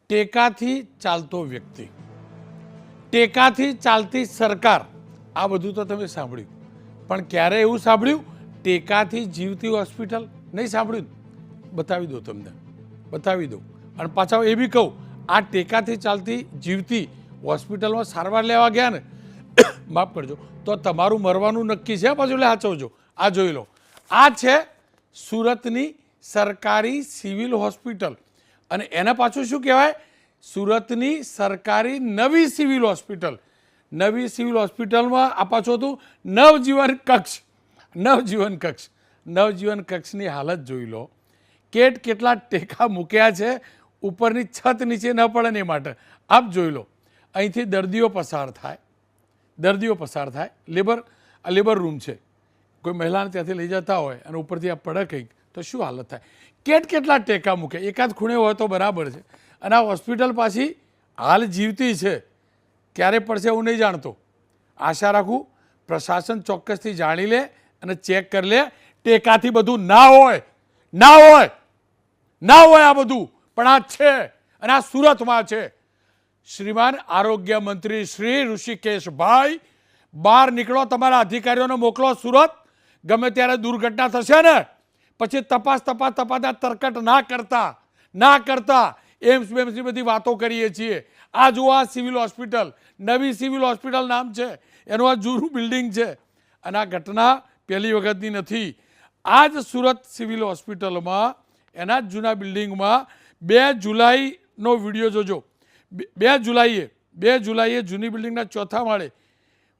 ટેકાથી ચાલતો વ્યક્તિ, ટેકાથી ચાલતી સરકાર, આ બધું તો તમે સાંભળ્યું, પણ ક્યારે એવું સાંભળ્યું ટેકાથી જીવતી હોસ્પિટલ? નહીં સાંભળ્યું. બતાવી દો, તમને બતાવી દઉં. અને પાછા એ બી કહું, આ ટેકાથી ચાલતી જીવતી હોસ્પિટલમાં સારવાર લેવા ગયા ને, માફ કરજો, તો તમારું મરવાનું નક્કી છે. પાછું એટલે સાચવજો. આ જોઈ લો, આ છે સુરતની સરકારી સિવિલ હોસ્પિટલ. અને એના પાછું શું કહેવાય? સુરતની સરકારી નવી સિવિલ હોસ્પિટલ. નવી સિવિલ હોસ્પિટલમાં આ પાછું હતું નવજીવન કક્ષ. નવજીવન કક્ષ, નવજીવન કક્ષની હાલત જોઈ લો. કેટલા ટેકા મૂક્યા છે, ઉપરની છત નીચે ન પડે ને એ માટે. આપ જોઈ લો, અહીંથી દર્દીઓ પસાર થાય, દર્દીઓ પસાર થાય. લેબર રૂમ છે. કોઈ મહિલાને ત્યાંથી લઈ જતા હોય અને ઉપરથી આ પડે કંઈક, તો શું હાલત થાય? કેટલા ટેકા મૂકે. એકાદ ખૂણે હોય તો બરાબર છે. અને આ હોસ્પિટલ પાછી હાલ જીવતી છે. ક્યારે પડશે એવું નહીં જાણતો. આશા રાખું પ્રશાસન ચોક્કસથી જાણી લે અને ચેક કરી લે. ટેકાથી બધું ના હોય, ના હોય, ના હોય આ બધું, પણ આ છે. અને આ સુરતમાં છે. શ્રીમાન આરોગ્ય મંત્રી શ્રી ઋષિકેશભાઈ, બહાર નીકળો, તમારા અધિકારીઓને મોકલો સુરત. ગમે ત્યારે દુર્ઘટના થશે ને, પછી તપાસ તરકટ ના કરતા એમ્સ બેમ્સની બધી વાતો કરીએ છીએ. આ જુઓ, આ સિવિલ હોસ્પિટલ, નવી સિવિલ હોસ્પિટલ નામ છે એનું. આ જૂનું બિલ્ડિંગ છે. અને આ ઘટના પહેલી વખતની નથી. આ જ સુરત સિવિલ હોસ્પિટલમાં, એના જ જૂના બિલ્ડિંગમાં 2 જુલાઈનો વિડીયો જોજો. 2 જુલાઈએ જૂની બિલ્ડિંગના 4થા માળે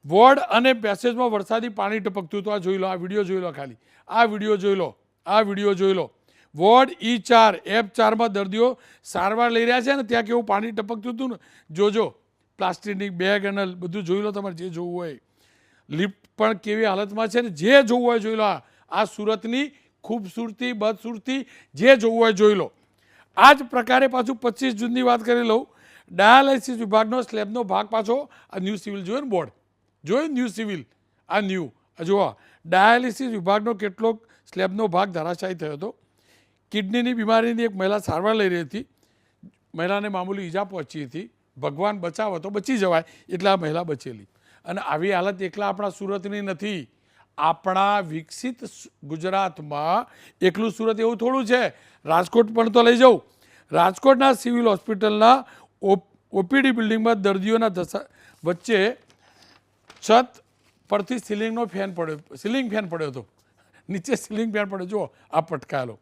વોર્ડ અને પેસેજમાં વરસાદી પાણી ટપકતું હતું. આ જોઈ લો, આ વિડીયો જોઈ લો. ખાલી આ વિડીયો જોઈ લો, આ વિડીયો જોઈ લો. વોર્ડ E4 F4માં દર્દીઓ સારવાર લઈ રહ્યા છે ને, ત્યાં કેવું પાણી ટપકતું હતું ને, જોજો. પ્લાસ્ટિકની બેગ અને બધું જોઈ લો, તમારે જે જોવું હોય. લિફ્ટ પણ કેવી હાલતમાં છે ને, જે જોવું હોય જોઈ લો. આ સુરતની ખૂબસૂરતી, બદસૂરતી, જે જોવું હોય જોઈ લો. આ જ પ્રકારે પાછું 25 જૂનની વાત કરી લઉં. ડાયાલિસિસ વિભાગનો સ્લેબનો ભાગ પાછો આ ન્યૂ સિવિલ જોયો ને, બોર્ડ જોયું, ન્યૂ સિવિલ. આ ન્યૂ જુઓ, ડાયાલિસિસ વિભાગનો કેટલોક સ્લેબનો ભાગ ધરાશાયી થયો હતો. કિડનીની બીમારીની એક મહિલા સારવાર લઈ રહી હતી. મહિલાને મામૂલી ઈજા પહોંચી હતી. ભગવાન બચાવો તો બચી જવાય, એટલે આ મહિલા બચેલી. અને આવી હાલત એકલા આપણા સુરતની નથી. આપણા વિકસિત ગુજરાતમાં એકલું સુરત એવું થોડું છે. રાજકોટ પણ તો લઈ જાઉં. રાજકોટના સિવિલ હોસ્પિટલના ઓપીડી બિલ્ડિંગમાં દર્દીઓના વચ્ચે છત પરથી સીલિંગ ફેન પડ્યો હતો. નીચે સીલિંગ ફેન પડ્યો. જુઓ, આ પટકાયેલો.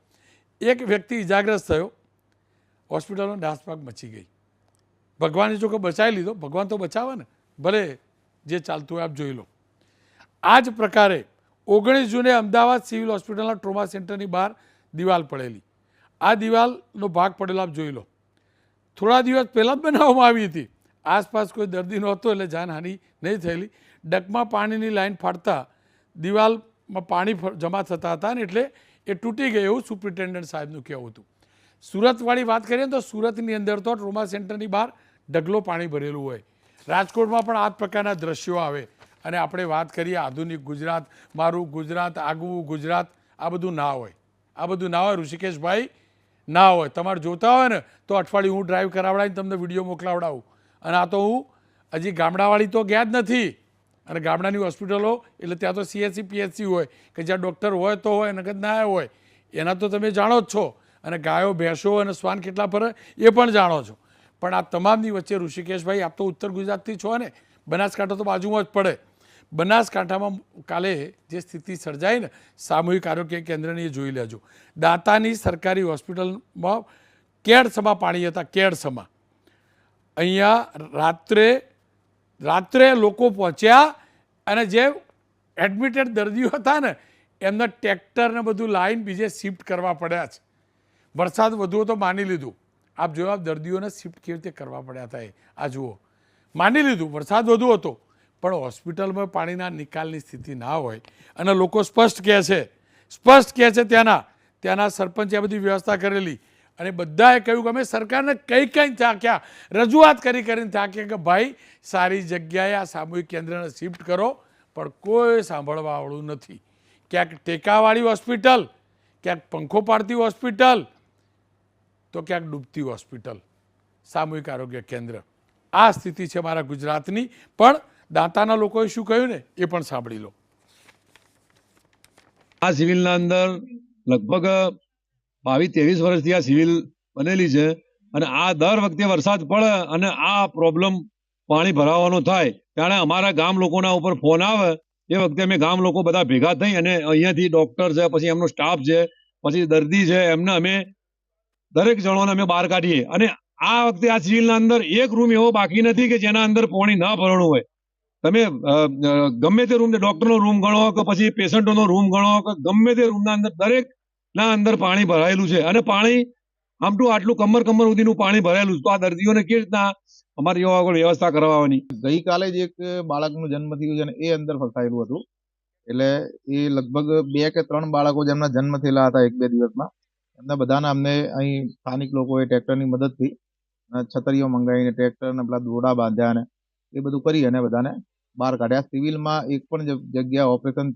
એક વ્યક્તિ ઇજાગ્રસ્ત થયો. હોસ્પિટલનો નાસભાગ મચી ગઈ. ભગવાને જો કે બચાવી લીધો. ભગવાન તો બચાવે ને, ભલે જે ચાલતું હોય. આપ જોઈ લો. આ જ પ્રકારે 19 જૂને અમદાવાદ સિવિલ હોસ્પિટલના ટ્રોમા સેન્ટરની બહાર દિવાલ પડેલી. આ દિવાલનો ભાગ પડેલો આપ જોઈ લો. થોડા દિવસ પહેલાં જ બનાવવામાં આવી હતી. આસપાસ કોઈ દર્દી નહોતો, એટલે જાનહાનિ નહીં થયેલી. ડકમાં પાણીની લાઈન ફાટતા દિવાલમાં પાણી જમા થતા હતા ને, એટલે એ તૂટી ગઈ, એવું સુપ્રિન્ટેન્ડન્ટ સાહેબનું કહેવું હતું. સુરતવાળી વાત કરીએ તો સુરતની અંદર તો ટ્રોમા સેન્ટરની બહાર ઢગલો પાણી ભરેલું હોય. રાજકોટમાં પણ આ જ પ્રકારના દ્રશ્યો આવે. અને આપણે વાત કરીએ આધુનિક ગુજરાત, મારું ગુજરાત, આગવું ગુજરાત, આ બધું ના હોય. આ બધું ના હોય ઋષિકેશભાઈ, ના હોય. તમારે જોતા હોય ને તો અઠવાડિયું હું ડ્રાઈવ કરાવડાવીને તમને વિડીયો મોકલાવડાવું. અને આ તો હું હજી ગામડાવાળી તો ગયા જ નથી. અને ગામડાની હોસ્પિટલો એટલે ત્યાં તો CHC PHC હોય કે જ્યાં ડૉક્ટર હોય તો હોય, નકદ ના હોય. એના તો તમે જાણો જ છો. અને ગાયો, ભેંસો અને શ્વાન કેટલા ફરે એ પણ જાણો છો. પણ આ તમામની વચ્ચે ઋષિકેશભાઈ, આપ તો ઉત્તર ગુજરાતથી છો ને, બનાસકાંઠા તો બાજુમાં જ પડે. બનાસકાંઠામાં કાલે જે સ્થિતિ સર્જાઈ ને સામૂહિક આરોગ્ય કેન્દ્રની, એ જોઈ લેજો. દાંતાની સરકારી હોસ્પિટલમાં કેડસમાં પાણી હતા. કેડસમાં અહીંયા રાત્રે લોકો પહોંચ્યા અને જે એડમિટેડ દર્દીઓ હતા ને, એમને ટ્રેક્ટર ને બધું લાઈન બીજે શિફ્ટ કરવા પડ્યા છે. વરસાદ વધુ તો માની લીધું. આપ જોયો, દર્દીઓને શિફ્ટ કેવી રીતે કરવા પડ્યા હતા. આ જુઓ, માની લીધું વરસાદ વધુ હતો, પણ હોસ્પિટલમાં પાણીના નિકાલની સ્થિતિ ના હોય. અને લોકો સ્પષ્ટ કહે છે ત્યાંના સરપંચે આ બધી વ્યવસ્થા કરેલી. અને બધાએ કહ્યું કે અમે સરકારને કંઈ થાક્યા, રજૂઆત કરીને થાક્યા કે ભાઈ સારી જગ્યાએ આ સામૂહિક કેન્દ્રને શિફ્ટ કરો. પણ કોઈ સાંભળવાવાળું નથી. ક્યાંક ટેકાવાળી હોસ્પિટલ, ક્યાંક પંખો પાડતી હોસ્પિટલ, તો ક્યાંક ડૂબતી હોસ્પિટલ. સામૂહિક આરોગ્ય કેન્દ્ર. આ સ્થિતિ છે મારા ગુજરાતની. પણ દાંતાના લોકોએ શું કહ્યું ને એ પણ સાંભળી લો. આ સિવિલના અંદર લગભગ 22-23 વર્ષથી આ સિવિલ બનેલી છે અને આ દર વખતે વરસાદ પડે અને આ પ્રોબ્લેમ પાણી ભરાવાનો થાય ત્યારે અમારા ગામ લોકોના ઉપર ફોન આવે. એ વખતે અમે ગામ લોકો બધા ભેગા થઈ અને અહીંયાથી ડોક્ટર છે, પછી એમનો સ્ટાફ છે, પછી દર્દી છે, એમને અમે દરેક જણોને અમે બહાર કાઢીએ. અને આ વખતે આ સિવિલના અંદર એક રૂમ એવો બાકી નથી કે જેના અંદર પાણી ના ભરણું હોય. તમે ગમે તે રૂમ, ડોક્ટરનો રૂમ ગણો કે પછી પેશન્ટોનો રૂમ ગણો કે ગમે તે રૂમના અંદર દરેક ના અંદર પાણી ભરાયેલું છે અને પાણી આમટું આટલું કમર સુધીનું પાણી ભરાયેલું છે. તો આ દર્દીઓને કેવી રીતના અમારી આગળ વ્યવસ્થા કરવાની? ગઈકાલે જ એક બાળકનો જન્મ થયો છે અને એ અંદર ફસાયેલું હતું. એટલે એ લગભગ 2 કે 3 બાળકો જેમના જન્મ થયેલા હતા 1-2 દિવસમાં, એમના બધાને અમને અહીં સ્થાનિક લોકોએ ટ્રેક્ટરની મદદથી છતરીઓ મંગાવીને ટ્રેક્ટરને પેલા દોરડા બાંધ્યા અને એ બધું કરી અને બધાને બહાર કાઢ્યા. સિવિલમાં એક પણ જગ્યા ઓપરેશન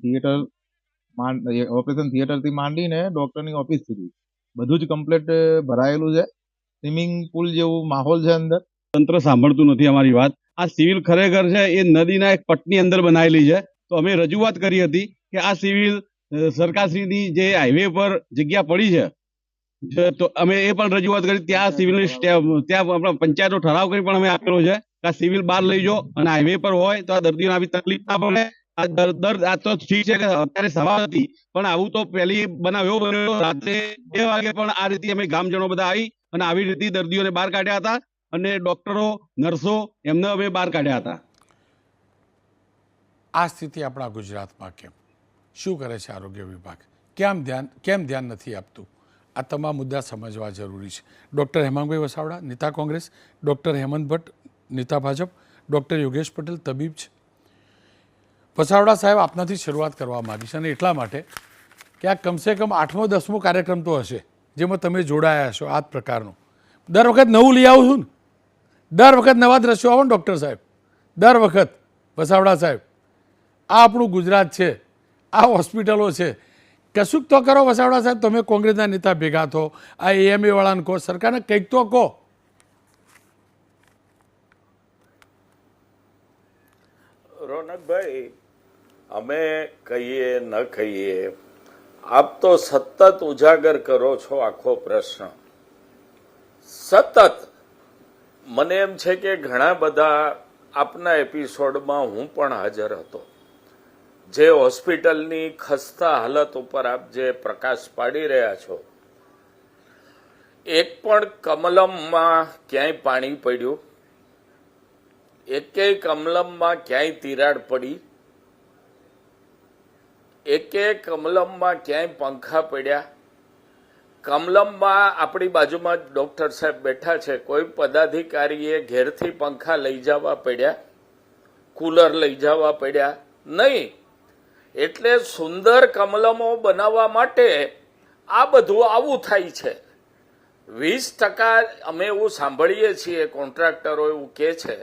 થિયેટરથી માંડીને ડોક્ટરની ઓફિસ સુધી બધું જ કમ્પ્લીટ ભરાયેલું છે. સ્વિમિંગ પુલ જેવું માહોલ છે અંદર. તંત્ર સાંભળતું નથી અમારી વાત. આ સિવિલ ખરેખર છે એ નદીના એક પટની અંદર બનાવેલી છે. તો અમે રજૂઆત કરી હતી કે આ સિવિલ સરકારશ્રીની જે હાઈવે પર જગ્યા પડી છે તો અમે એ પણ રજૂઆત કરી. ત્યાં સિવિલની ત્યાં આપણા પંચાયતનો ઠરાવ કરી પણ અમે આપેલો છે કે આ સિવિલ બહાર લઈ જાઓ અને હાઈવે પર હોય તો આ દર્દીઓને આવી તકલીફ ના પડે. આ તો ઠીક છે કે અત્યારે સવાર હતી, પણ આવું તો પહેલી બનાવ એવો બન્યો રાત્રે 2 વાગે પણ આ રીતે અમે ગામજનો બધા આવી અને આવી રીતે દર્દીઓને બહાર કાઢ્યા હતા અને ડોક્ટરો, નર્સો એમને અમે બહાર કાઢ્યા હતા. આ સ્થિતિ આપણા ગુજરાતમાં કેમ? શું કરે છે આરોગ્ય વિભાગ? કેમ ધ્યાન નથી આપતું? આ તમામ મુદ્દા સમજવા જરૂરી છે. ડૉક્ટર હેમાંગભાઈ વસાવડા, નેતા કોંગ્રેસ, ડૉક્ટર હેમંત ભટ્ટ, નેતા ભાજપ, ડૉક્ટર યોગેશ પટેલ, તબીબ છે. વસાવડા સાહેબ, આપનાથી શરૂઆત કરવા માગીશ અને એટલા માટે કે આ કમસે કમ 8મો 10મો કાર્યક્રમ તો હશે જેમાં તમે જોડાયા છો આ જ પ્રકારનો. દર વખત નવું લઈ આવું છું ને, દર વખત નવા દ્રશ્યો આવો ને ડૉક્ટર સાહેબ, દર વખત. વસાવડા સાહેબ, આ આપણું ગુજરાત છે, આ હોસ્પિટલો છે. કશુંક તો કરો વસાવડા સાહેબ. તમે કોંગ્રેસના નેતા ભેગા થો, આ AMA વાળાને કહો, સરકારને કંઈક તો કહો. રોનકભાઈ, અમે કહીએ ન કહીએ, આપ તો સતત ઉજાગર કરો છો આખો પ્રશ્ન. સતત મને એમ છે કે ઘણા બધા આપના એપિસોડમાં હું પણ હાજર હતો. જે હોસ્પિટલની ખસ્તા હાલત ઉપર આપ જે પ્રકાશ પાડી રહ્યા છો, એક પણ કમલમમાં ક્યાંય પાણી પડ્યું, એકેય કમલમમાં ક્યાંય તિરાડ પડી, એકેય કમલમમાં ક્યાંય પંખા પડ્યા. કમલમમાં આપણી બાજુમાં જ ડૉક્ટર સાહેબ બેઠા છે, કોઈ પદાધિકારીએ ઘેરથી પંખા લઈ જવા પડ્યા, કુલર લઈ જવા પડ્યા નહીં. એટલે સુંદર કમલમો બનાવવા માટે આ બધું આવું થાય છે. 20% અમે એવું સાંભળીએ છીએ, કોન્ટ્રાક્ટરો એવું કહે છે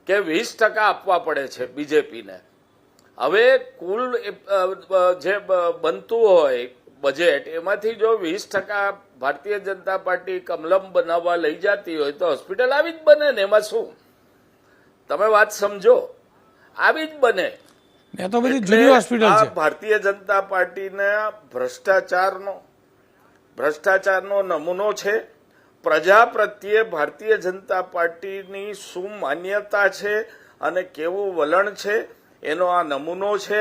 કે 20% આપવા પડે છે બીજેપીને. હવે કુલ જે બનતું હોય બજેટ, એમાંથી જો 20% ભારતીય જનતા પાર્ટી કમલમ બનાવવા લઈ જતી હોય તો હોસ્પિટલ આવી જ બને ને. એમાં શું? તમે વાત સમજો, આવી જ બને. તો બધી જૂની હોસ્પિટલ છે. ભારતીય જનતા પાર્ટીને ભ્રષ્ટાચારનો નમૂનો છે. પ્રજા પ્રત્યે ભારતીય જનતા પાર્ટીની શું માન્યતા છે અને કેવું વલણ છે એનો આ નમૂનો છે.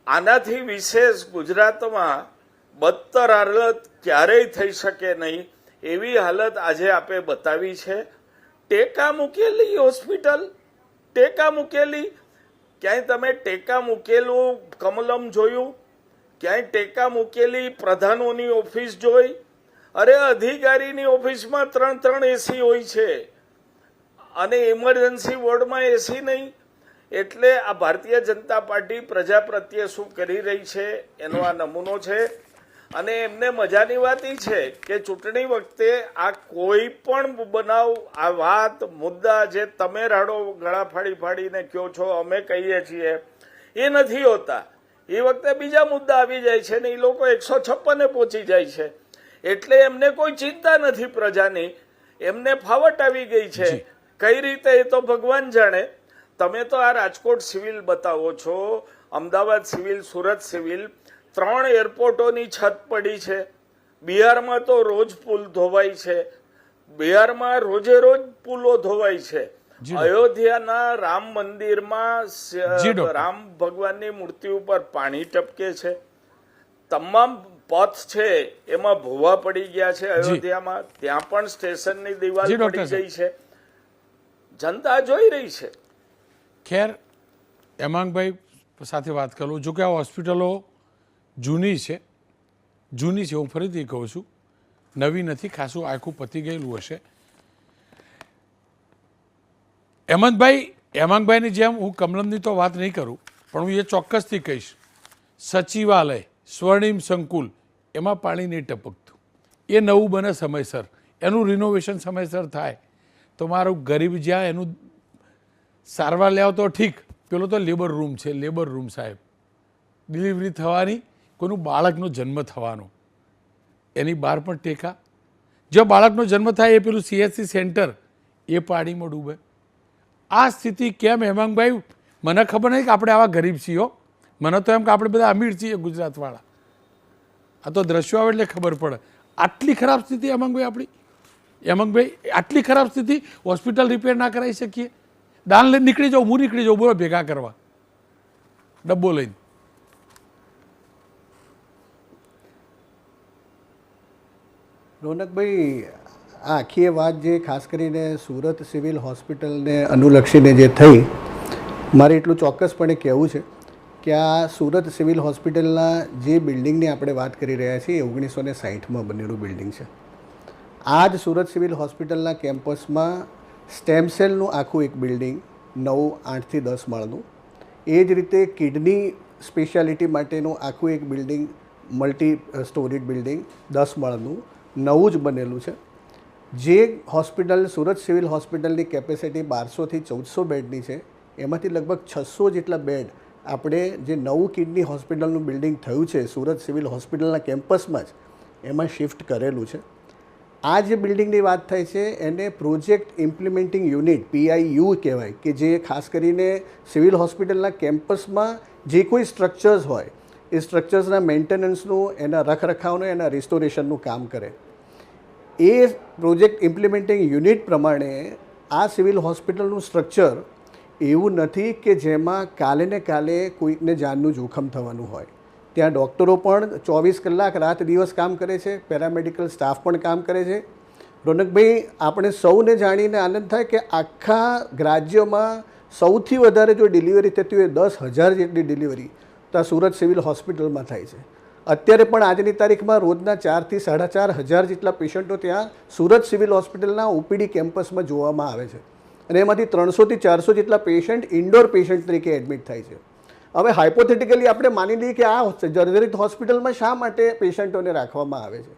આનાથી વિશેષ ગુજરાતમાં બદતર હાલત ક્યારેય થઈ શકે નહીં એવી હાલત આજે આપે બતાવી છે. ટેકા મૂકેલી હોસ્પિટલ, ટેકા મૂકેલી. ક્યાંય તમે ટેકા મૂકેલું કમલમ જોયું? ક્યાંય ટેકા મૂકેલી પ્રધાનોની ઓફિસ જોઈ? અરે અધિકારીની ઓફિસમાં 3 એસી હોય છે અને ઇમરજન્સી વોર્ડમાં એસી નહીં. એટલે આ ભારતીય જનતા પાર્ટી પ્રજા પ્રત્યે શું કરી રહી છે એનો આ નમૂનો છે. અને એમને મજાની વાત એ છે કે ચૂંટણી વખતે આ કોઈ પણ બનાવ, આ વાત મુદ્દા જે તમે રાડો ગળા ફાડીને કહો છો, અમે કહીએ છીએ, એ નથી હોતા. એ વખતે બીજા મુદ્દા આવી જાય છે ને એ લોકો 156 પહોંચી જાય છે. એટલે એમને કોઈ ચિંતા નથી પ્રજાની. એમને ફાવટ આવી ગઈ છે. કઈ રીતે એ તો ભગવાન જાણે. તમે તો આ રાજકોટ સિવિલ બતાવો છો, અમદાવાદ સિવિલ, સુરત સિવિલ, 3 એરપોર્ટોની છત પડી છે. બિહારમાં તો રોજ પુલ ધોવાય છે. બિહારમાં રોજે રોજ પુલો ધોવાય છે. અયોધ્યાના રામ મંદિરમાં રામ ભગવાનની મૂર્તિ ઉપર પાણી ટપકે છે. તમામ પથ છે એમાં ભૂવા પડી ગયા છે. અયોધ્યામાં ત્યાં પણ સ્ટેશનની દિવાલ પડી ગઈ છે. જનતા જોઈ રહી છે. ખેર, હેમાંગભાઈ સાથે વાત કરું. જો કે આ હોસ્પિટલો જૂની છે, હું ફરીથી કહું છું, નવી નથી, ખાસું આખું પતી ગયેલું હશે. હેમાંગભાઈની જેમ હું કમલમની તો વાત નહીં કરું, પણ હું એ ચોક્કસથી કહીશ, સચિવાલય, સ્વર્ણિમ સંકુલ, એમાં પાણી નહીં ટપકતું. એ નવું બને સમયસર, એનું રિનોવેશન સમયસર થાય તો મારું ગરીબ જ્યાં એનું સારવાર લેવા તો ઠીક, પેલો તો લેબર રૂમ છે, લેબર રૂમ સાહેબ, ડિલિવરી થવાની, કોઈનું બાળકનો જન્મ થવાનો, એની બહાર પણ ટેકા. જો બાળકનો જન્મ થાય એ પેલું CHC સેન્ટર એ પાણીમાં ડૂબે. આ સ્થિતિ કેમ હેમાંગભાઈ? મને ખબર નહીં કે આપણે આવા ગરીબ છીએ. મને તો એમ કે આપણે બધા અમીર છીએ ગુજરાતવાળા. આ તો દ્રશ્યો આવે એટલે ખબર પડે. આટલી ખરાબ સ્થિતિ હેમાંગભાઈ આટલી ખરાબ સ્થિતિ, હોસ્પિટલ રિપેર ના કરાવી શકીએ? દાન લઈને નીકળી જાઉં, હું નીકળી જાઉં બોલો ભેગા કરવા ડબ્બો લઈને. રોનકભાઈ, આ આખી વાત જે ખાસ કરીને સુરત સિવિલ હોસ્પિટલને અનુલક્ષીને જે થઈ, મારે એટલું ચોક્કસપણે કહેવું છે કે આ સુરત સિવિલ હોસ્પિટલના જે બિલ્ડિંગની આપણે વાત કરી રહ્યા છીએ એ 1960માં બનેલું બિલ્ડિંગ છે. આ જ સુરત સિવિલ હોસ્પિટલના કેમ્પસમાં સ્ટેમ સેલનું આખું એક બિલ્ડિંગ 8 થી 10 માળનું, એ જ રીતે કિડની સ્પેશિયાલિટી માટેનું આખું એક બિલ્ડિંગ, મલ્ટી સ્ટોરીડ બિલ્ડિંગ 10 માળનું નવું જ બનેલું છે. જે હોસ્પિટલ, સુરત સિવિલ હોસ્પિટલની કેપેસિટી 1200 થી 1400 બેડની છે, એમાંથી લગભગ 600 જેટલા બેડ આપણે જે નવું કિડની હોસ્પિટલનું બિલ્ડિંગ થયું છે સુરત સિવિલ હોસ્પિટલના કેમ્પસમાં જ, એમાં શિફ્ટ કરેલું છે. આ જે બિલ્ડિંગની વાત થાય છે એને પ્રોજેક્ટ ઇમ્પ્લિમેન્ટિંગ યુનિટ, PIU કહેવાય, કે જે ખાસ કરીને સિવિલ હોસ્પિટલના કેમ્પસમાં જે કોઈ સ્ટ્રક્ચર્સ હોય એ સ્ટ્રક્ચર્સના મેન્ટેનન્સનું, એના રખરખાવનું, એના રિસ્ટોરેશનનું કામ કરે. એ પ્રોજેક્ટ ઇમ્પ્લિમેન્ટિંગ યુનિટ પ્રમાણે આ સિવિલ હોસ્પિટલનું સ્ટ્રક્ચર એવું નથી કે જેમાં કાલે ને કાલે કોઈકને જાનનું જોખમ થવાનું હોય. ત્યાં ડૉક્ટરો પણ 24 કલાક રાત દિવસ કામ કરે છે, પેરામેડિકલ સ્ટાફ પણ કામ કરે છે. રોનકભાઈ, આપણે સૌને જાણીને આનંદ થાય કે આખા રાજ્યમાં સૌથી વધારે જો ડિલિવરી થતી હોય 10,000 જેટલી ડિલિવરી તો આ સુરત સિવિલ હોસ્પિટલમાં થાય છે. અત્યારે પણ આજની તારીખમાં રોજના 4,000 થી 4,500 જેટલા પેશન્ટો ત્યાં સુરત સિવિલ હોસ્પિટલના OPD કેમ્પસમાં જોવામાં આવે છે, અને એમાંથી 300 થી 400 જેટલા પેશન્ટ ઇન્ડોર પેશન્ટ તરીકે એડમિટ થાય છે. હવે હાઇપોથેટિકલી આપણે માની લઈએ કે આ જર્જરિત હોસ્પિટલમાં શા માટે પેશન્ટોને રાખવામાં આવે છે?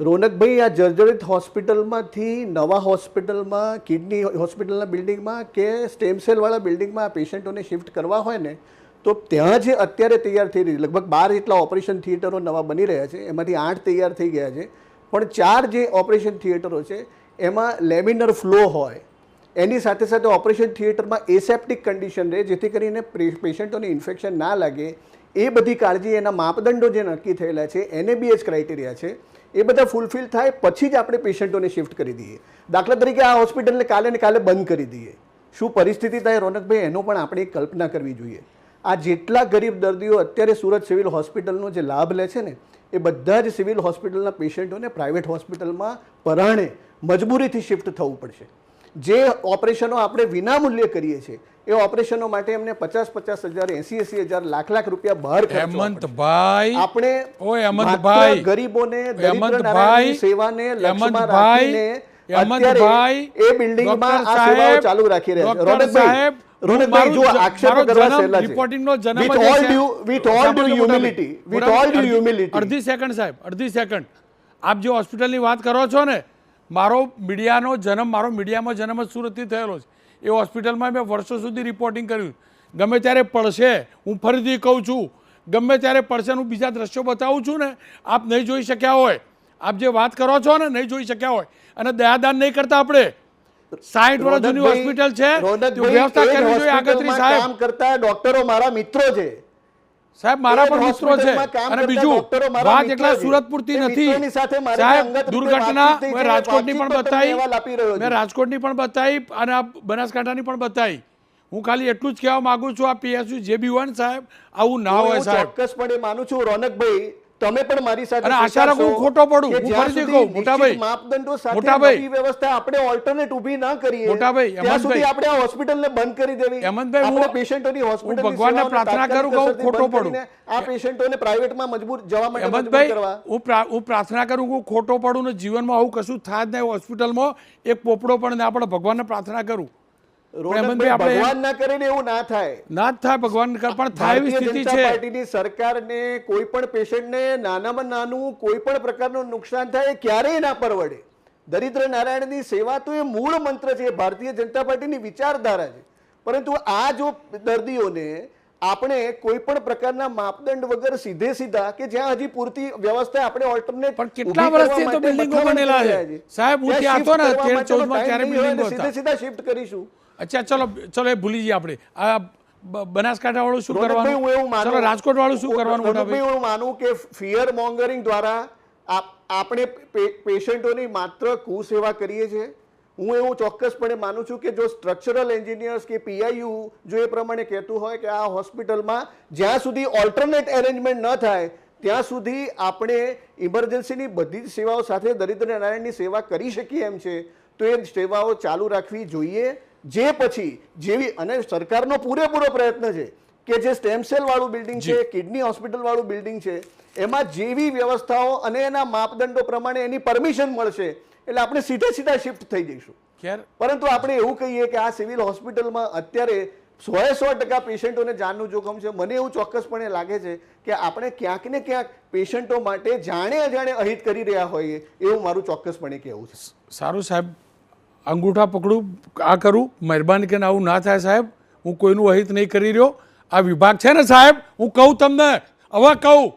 રોનકભાઈ, આ જર્જરિત હોસ્પિટલમાંથી નવા હોસ્પિટલમાં, કિડની હોસ્પિટલના બિલ્ડિંગમાં કે સ્ટેમ સેલવાળા બિલ્ડિંગમાં આ પેશન્ટોને શિફ્ટ કરવા હોય ને, તો ત્યાં જે અત્યારે તૈયાર થઈ રહી, લગભગ 12 જેટલા ઓપરેશન થિયેટરો નવા બની રહ્યા છે, એમાંથી 8 તૈયાર થઈ ગયા છે, પણ 4 જે ઓપરેશન થિયેટરો છે એમાં લેમિનર ફ્લો હોય, એની સાથે સાથે ઓપરેશન થિયેટરમાં એસેપ્ટિક કન્ડિશન રહે, જેથી કરીને પેશન્ટોને ઇન્ફેક્શન ના લાગે. એ બધી કાળજી, એના માપદંડો જે નક્કી થયેલા છે, NABH ક્રાઇટેરિયા છે, એ બધા ફૂલફિલ થાય પછી જ આપણે પેશન્ટોને શિફ્ટ કરી દઈએ. દાખલા તરીકે આ હોસ્પિટલને કાલે ને કાલે બંધ કરી દઈએ, શું પરિસ્થિતિ થાય રોનકભાઈ? એનો પણ આપણે એક કલ્પના કરવી જોઈએ. આ જેટલા ગરીબ દર્દીઓ અત્યારે સુરત સિવિલ હોસ્પિટલનો જે લાભ લે છે ને, એ બધા જ સિવિલ હોસ્પિટલના પેશન્ટોને પ્રાઇવેટ હોસ્પિટલમાં પરાણે મજબૂરીથી શિફ્ટ થવું પડશે. જે ઓપરેશનો આપણે વિનામૂલ્યે કરીએ છીએ એ ઓપરેશનો માટે એમને 50,000, 80,000, લાખ રૂપિયા બહાર હેમંતભાઈ, આપણે હેમંતભાઈ, ગરીબોને, હેમંતભાઈ, સેવાને લક્ષ્યમાં રાખીને અત્યારે એ બિલ્ડિંગમાં આ સેવાઓ ચાલુ રાખી રહ્યા છે. રોનકભાઈ, જો આક્ષેપો કરવા સહેલા છે. With all due humility, અડધી સેકન્ડ સાહેબ, અડધી સેકન્ડ. આપ જે હોસ્પિટલની વાત કરો છો ને, મારો મીડિયામાં જન્મ જ સુરતથી થયેલો છે. એ હોસ્પિટલમાં મેં વર્ષો સુધી રિપોર્ટિંગ કર્યું. ગમે ત્યારે પડશે, હું ફરીથી કહું છું, ગમે ત્યારે પડશે, હું બીજા દ્રશ્યો બતાવું છું ને, આપ નહીં જોઈ શક્યા હોય. આપ જે વાત કરો છો ને નહીં જોઈ શક્યા હોય અને દયાદાન નહીં કરતા આપણે 60 વર્ષ જૂની હોસ્પિટલ છે તો વ્યવસ્થા કરવી જોઈએ આગળની સાહેબ. કામ કરતા ડોક્ટરો મારા મિત્રો છે સાહેબ મારા પણ મિત્રો છે અને બીજું વાત એટલા સુરત પૂરતી નથી સાહેબ. દુર્ઘટના મેં રાજકોટની પણ બતાવી, મેં રાજકોટની પણ બતાવી અને આ બનાસકાંઠાની પણ બતાવી. હું ખાલી એટલું જ કહેવા માંગુ છું આ પીએસયુ જે બી હોય ને સાહેબ આવું ના હોય સાહેબ. ચોક્કસપણે માનું છું રોનકભાઈ, તમે પણ મારી સાથે અને આશા રાખું હું ખોટો પડું. હું ફરીથી કહું મોટાભાઈ, માપદંડો સાથે મોટાભાઈ, નવી વ્યવસ્થા આપણે ઓલ્ટરનેટ ઊભી ના કરીએ મોટાભાઈ, ત્યાં સુધી હેમંતભાઈ, આપણે આ હોસ્પિટલને બંધ કરી દેવી. હેમંતભાઈ, આપણે હું પેશન્ટોની હોસ્પિટલની ભગવાનને સેવાઓને પ્રાર્થના કરું કે હું તાત્કાલિક ખોટો અસરથી પડું. બંધ કરીને આ પેશન્ટોને પ્રાઇવેટમાં મજબૂર જવા માટે મજબૂર હેમંતભાઈ, કરવા. હું પ્રાર્થના કરું કે હું ખોટો પડું ને જીવનમાં આવું કશું થાય જ નહીં. હોસ્પિટલમાં એક પોપડો પણ ના પડે. ભગવાનને પ્રાર્થના કરું રોનકભાઈ, ભગવાન ના કરીને એવું ના થાય. ના જ થાય ભગવાન પણ થાય એવી ભારતીય સ્થિતિ જનતા છે. પાર્ટીની સરકારને કોઈ પણ પેશન્ટને નાનામાં નાનું કોઈ પણ પ્રકારનું નુકસાન થાય એ ક્યારેય ના પરવડે. દરિદ્ર નારાયણની સેવા તો એ મૂળ મંત્ર છે, ભારતીય જનતા પાર્ટીની વિચારધારા છે. પરંતુ આ જો દર્દીઓને આપણે કોઈ પણ પ્રકારના માપદંડ વગર સીધે સીધા કે જ્યાં હજી પૂરતી વ્યવસ્થા આપણે ઓલ્ટરનેટ પણ કેટલા વર્ષથી તો બિલ્ડિંગો બનેલા છે સાહેબ. હું ત્યાં હતો ને 13-14 માં ત્યારે બિલ્ડિંગો સીધે હતા. સીધા શિફ્ટ કરીશું. અચ્છા ચલો એ ભૂલી જઈએ આપણે. આ બનાસકાંઠા વાળું શું રોનકભાઈ, હું એવું કરવાનું, માનું- ચલો રાજકોટ વાળું શું કરવાનું રોનકભાઈ, મોટાભાઈ? હું માનું કે ફિયર મોંગરિંગ દ્વારા આપણે પેશન્ટોની માત્ર કુસેવા કરીએ છીએ. હું એવું ચોક્કસપણે માનું છું કે જો સ્ટ્રક્ચરલ એન્જિનિયર્સ કે પીઆઈયુ જો એ પ્રમાણે કહેતું હોય કે આ હોસ્પિટલમાં જ્યાં સુધી ઓલ્ટરનેટ એરેન્જમેન્ટ ન થાય ત્યાં સુધી આપણે ઇમરજન્સીની બધી જ સેવાઓ સાથે દરિદ્ર નારાયણની સેવા કરી શકીએ એમ છે, તો એ સેવાઓ ચાલુ રાખવી જોઈએ. જે પછી જેવી અને સરકારનો પૂરેપૂરો પ્રયત્ન છે કે જે સ્ટેમ સેલ વાળું બિલ્ડિંગ છે, કિડની હોસ્પિટલ વાળું બિલ્ડિંગ છે, એમાં જેવી વ્યવસ્થાઓ અને એના માપદંડો પ્રમાણે એની પરમિશન મળશે એટલે આપણે સીધા શિફ્ટ થઈ જઈશું. ખેર પરંતુ આપણે એવું કહીએ કે આ સિવિલ હોસ્પિટલમાં અત્યારે 100% પેશન્ટોને જાનનું જોખમ છે. મને એવું ચોક્કસપણે લાગે છે કે આપણે ક્યાંક ને ક્યાંક પેશન્ટો માટે જાણે અજાણે અહિત કરી રહ્યા હોઈએ એવું મારું ચોક્કસપણે કહેવું છે. સારું સાહેબ, અંગૂઠા પકડું, આ કરું, મહેરબાની કરીને આવું ના થાય સાહેબ. હું કોઈનું અહિત નહીં કરી રહ્યો. આ વિભાગ છે ને સાહેબ, હું કહું તમને, હવે કહું,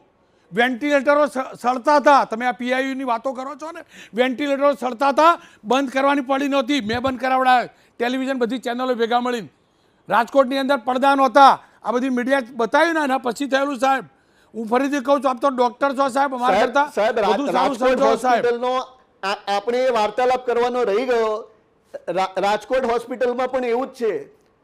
વેન્ટિલેટરો સળતા હતા. તમે આ પીઆઈયુની વાતો કરો છો ને, વેન્ટિલેટરો સળતા હતા, બંધ કરવાની પડી નહોતી. મેં બંધ કરાવડાવ્યા. ટેલિવિઝન બધી ચેનલો ભેગા મળીને. રાજકોટની અંદર પડદા નહોતા. આ બધી મીડિયા બતાવ્યું ને એના પછી થયેલું સાહેબ. હું ફરીથી કહું છું, આપ તો ડોક્ટર છો સાહેબ, અમારા કરતા વધુ સારું સમજો સાહેબ. હોસ્પિટલનો આપણે વાર્તાલાપ કરવાનો રહી ગયો. રાજકોટ હોસ્પિટલમાં પણ એવું જ છે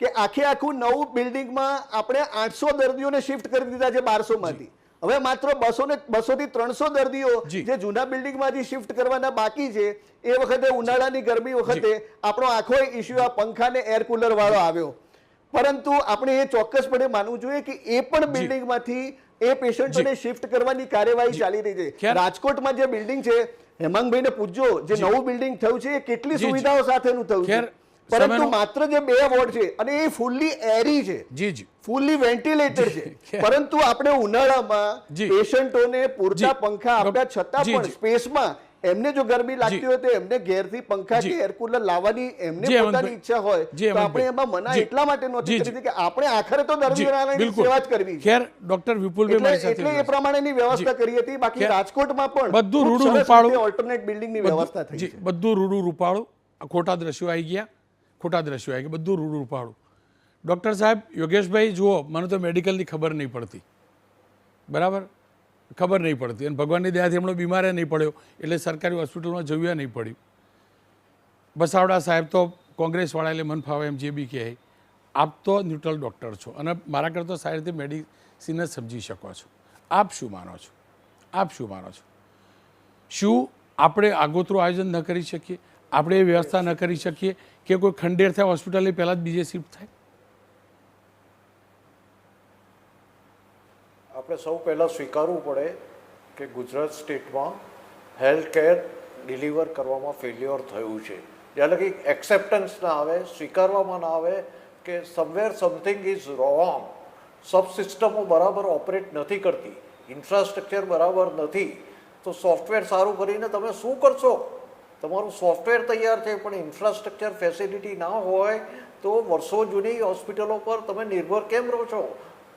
કે આખું નવું બિલ્ડિંગમાં આપણે 800 દર્દીઓને શિફ્ટ કરી દીધા છે 1200 માંથી. હવે માત્ર 200 થી 300 દર્દીઓ જે જૂના બિલ્ડિંગમાંથી શિફ્ટ કરવાના બાકી છે. એ વખતે ઉનાળાની ગરમી વખતે આપણો આખો ઇસ્યુ આ પંખા ને એર કુલર વાળો આવ્યો. પરંતુ આપણે એ ચોક્કસપણે માનવું જોઈએ કે એ પણ બિલ્ડિંગમાંથી એ પેશન્ટોને શિફ્ટ કરવાની કાર્યવાહી ચાલી રહી છે. રાજકોટમાં જે બિલ્ડિંગ છે, હેમાંગભાઈને પૂછજો, જે નવું બિલ્ડિંગ થયું છે એ કેટલી સુવિધાઓ સાથેનું થયું છે. પરંતુ માત્ર જે 2 વોર્ડ છે અને એ ફૂલ્લી એરી છે, ફૂલ્લી વેન્ટિલેટેડ છે. પરંતુ આપણે ઉનાળામાં પેશન્ટોને પૂરતા પંખા આપ્યા છતાં પણ સ્પેસમાં એમને જો ગરમી લાગતી હોય તો એમને ઘેરથી પંખા કે એર કુલર લાવવાની એમને પોતાની ઈચ્છા હોય તો આપણે એમાં મના એટલા માટે નહોતી કરી કે આપણે આખરે તો દર્દીઓની સેવા જ કરવી છે. ખેર ડોક્ટર વિપુલભાઈ મારી સાથે એટલે એ પ્રમાણેની વ્યવસ્થા કરી હતી. બાકી રાજકોટમાં પણ બધું રૂડું રૂપાળું ઓલ્ટરનેટ બિલ્ડિંગની વ્યવસ્થા થઈ છે. બધું રૂડું રૂપાળું. ખોટા દ્રશ્યો આવી ગયા, બધું રૂડું રૂપાળું. ડૉક્ટર સાહેબ, યોગેશભાઈ જુઓ, મને તો મેડિકલની ખબર નહીં પડતી, બરાબર, ખબર નહીં પડતી. અને ભગવાનની દયાથી હમણાં બીમારે નહીં પડ્યો એટલે સરકારી હોસ્પિટલમાં જવું નહીં પડ્યું. બસાવડા સાહેબ તો કોંગ્રેસવાળા એટલે મન ફાવે એમ જે બી કહે. આપ તો ન્યુટ્રલ ડૉક્ટર છો અને મારા કરતાં સારી રીતે મેડિસિન જ સમજી શકો છો. આપ શું માનો છો? શું આપણે આગોતરું આયોજન ન કરી શકીએ? આપણે એ વ્યવસ્થા ન કરી શકીએ કે કોઈ ખંડેર થાય હોસ્પિટલની પહેલાં જ બીજે શિફ્ટ થાય? આપણે સૌ પહેલાં સ્વીકારવું પડે કે ગુજરાત સ્ટેટમાં હેલ્થ કેર ડિલિવર કરવામાં ફેલ્યોર થયું છે. જ્યારે કે એક્સેપ્ટન્સ ના આવે, સ્વીકારવામાં ના આવે કે સમવેર સમથિંગ ઇઝ રોંગ. સબ સિસ્ટમો બરાબર ઓપરેટ નથી કરતી, ઇન્ફ્રાસ્ટ્રક્ચર બરાબર નથી, તો સોફ્ટવેર સારું કરીને તમે શું કરશો? તમારું સોફ્ટવેર તૈયાર છે પણ ઇન્ફ્રાસ્ટ્રક્ચર ફેસિલિટી ના હોય તો વર્ષો જૂની હોસ્પિટલો પર તમે નિર્ભર કેમ રહો છો?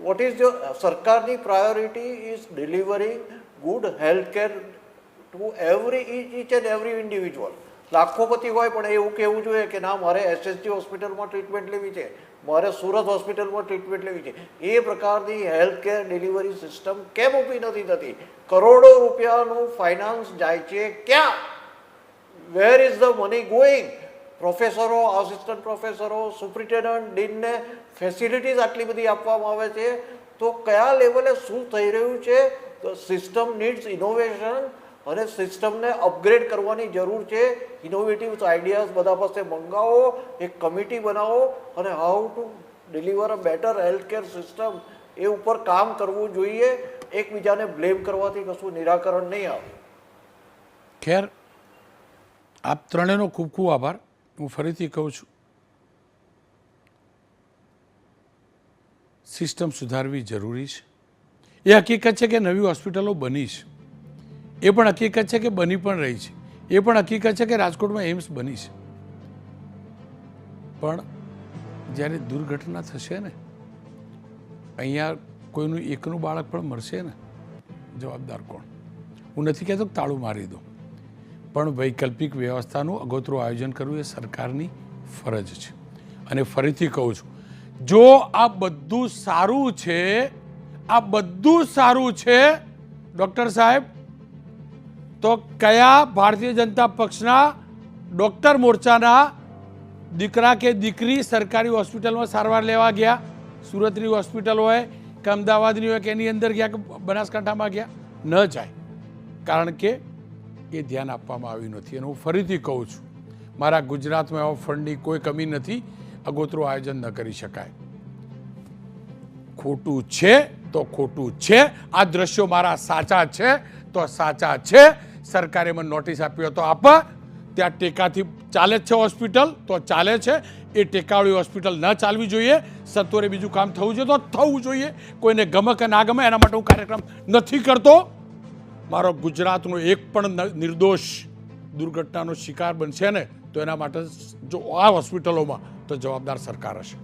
વોટ ઇઝ સરકારની priority is delivering good health care two each and every individual. લાખોપતિ હોય પણ એવું કહેવું જોઈએ કે ના મારે SSG હોસ્પિટલમાં ટ્રીટમેન્ટ લેવી છે, મારે સુરત હોસ્પિટલમાં ટ્રીટમેન્ટ લેવી છે. એ પ્રકારની હેલ્થ કેર ડિલિવરી સિસ્ટમ કેમ ઊભી નથી થતી? કરોડો રૂપિયાનું ફાઇનાન્સ જાય છે ક્યાં? Where is the money going? પ્રોફેસરો, આસિસ્ટન્ટ પ્રોફેસરો, સુપ્રિન્ટેન્ડન્ટ, ડીનને ફેસિલિટીઝ આટલી બધી આપવામાં આવે છે, તો કયા લેવલે શું થઈ રહ્યું છે? તો સિસ્ટમ નીડ્સ ઇનોવેશન અને સિસ્ટમને અપગ્રેડ કરવાની જરૂર છે. ઇનોવેટિવ આઈડિયાઝ બધા પાસે મંગાવો, એક કમિટી બનાવો અને how to deliver a better health care system એ ઉપર કામ કરવું જોઈએ. એકબીજાને બ્લેમ કરવાથી કશું નિરાકરણ નહીં આવે. ખેર, આપ ત્રણેયનો ખૂબ ખૂબ આભાર. હું ફરીથી કહું છું, સિસ્ટમ સુધારવી જરૂરી છે. એ હકીકત છે કે નવી હોસ્પિટલો બની છે, એ પણ હકીકત છે કે બની પણ રહી છે, એ પણ હકીકત છે કે રાજકોટમાં એમ્સ બની છે. પણ જ્યારે દુર્ઘટના થશે ને, અહીંયા કોઈનું એકનું બાળક પણ મરશે ને, જવાબદાર કોણ? હું નથી કહેતો કે તાળું મારી દો, પણ વૈકલ્પિક વ્યવસ્થાનું અગોતરું આયોજન કરવું એ સરકારની ફરજ છે. અને ફરીથી કહું છું, જો આ બધું સારું છે, આ બધું સારું છે ડૉક્ટર સાહેબ, તો કયા ભારતીય જનતા પક્ષના ડૉક્ટર મોરચાના દીકરા કે દીકરી સરકારી હોસ્પિટલમાં સારવાર લેવા ગયા? સુરતની હોસ્પિટલ હોય કે અમદાવાદની હોય કે એની અંદર ગયા કે બનાસકાંઠામાં ગયા? ન જાય, કારણ કે એ ધ્યાન આપવામાં આવ્યું નથી. અને હું ફરીથી કહું છું, મારા ગુજરાતમાં એવા ફંડની કોઈ કમી નથી, અગોતરું આયોજન ન કરી શકાય. ખોટું છે તો ખોટું છે. આ દ્રશ્યો મારા સાચા છે તો સાચા છે. સરકારે મને નોટિસ આપ્યો તો આપ, ત્યાં ટેકાથી ચાલે જ છે હોસ્પિટલ તો ચાલે છે. એ ટેકાવાળી હોસ્પિટલ ન ચાલવી જોઈએ. સત્વરે બીજું કામ થવું જોઈએ તો થવું જોઈએ. કોઈને ગમે કે ના ગમે એના માટે હું કાર્યક્રમ નથી કરતો. મારો ગુજરાતનો એક પણ નિર્દોષ દુર્ઘટનાનો શિકાર બનશે ને, તો એના માટે જો આ હોસ્પિટલોમાં તો જવાબદાર સરકાર હશે.